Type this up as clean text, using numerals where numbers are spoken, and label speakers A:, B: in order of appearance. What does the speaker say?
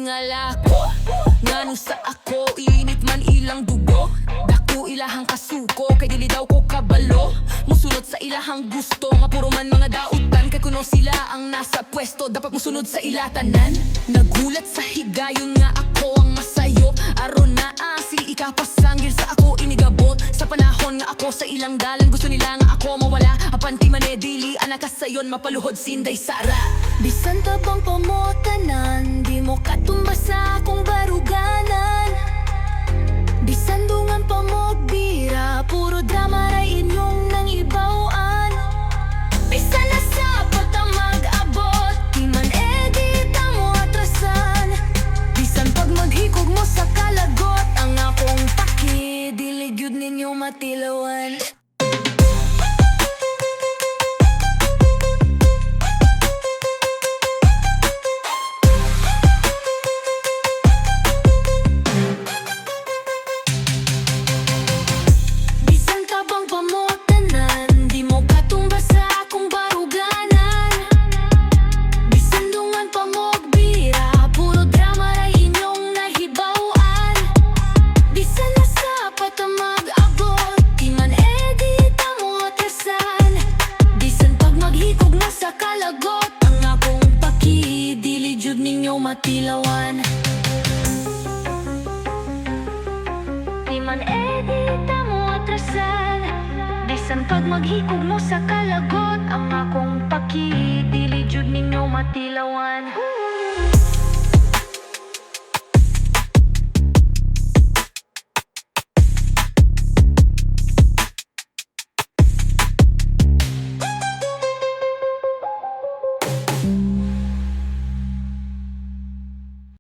A: tingalako. Ngano sa ako, iinit man ilang dugo. Dako ilahang kasuko, kay dili daw ko kabalo. Musunod sa ilahang gusto, nga puro man mga dautan. Kay kuno sila ang nasa pwesto, dapat musunod sa ilatanan. Nagulat sa higayon nga ako ang masayo. Aron na si ikapasanggil sa ako inigabot. Sa panahon nga ako sa ilang dalan, gusto nila nga ako mawala. Apan ti man dili, anak sayon mapaluhod sinday sara.
B: Bisan tabang pamotanan, di mo katumba sa akong baruganan. Bisan dungan pa mo bira, puro drama ray inyong nang ibawaan. Bisan na sa pata mag-abot, di man edit ang mo atrasan. Bisan pag maghikog mo sa kalagot, ang akong paki, diligyod ninyo matilawan. Matilawan. Di man edit mo atrasan. Bisan pag maghikog mo sa kalagot, ang akong paki, dili jud ninyo matilawan.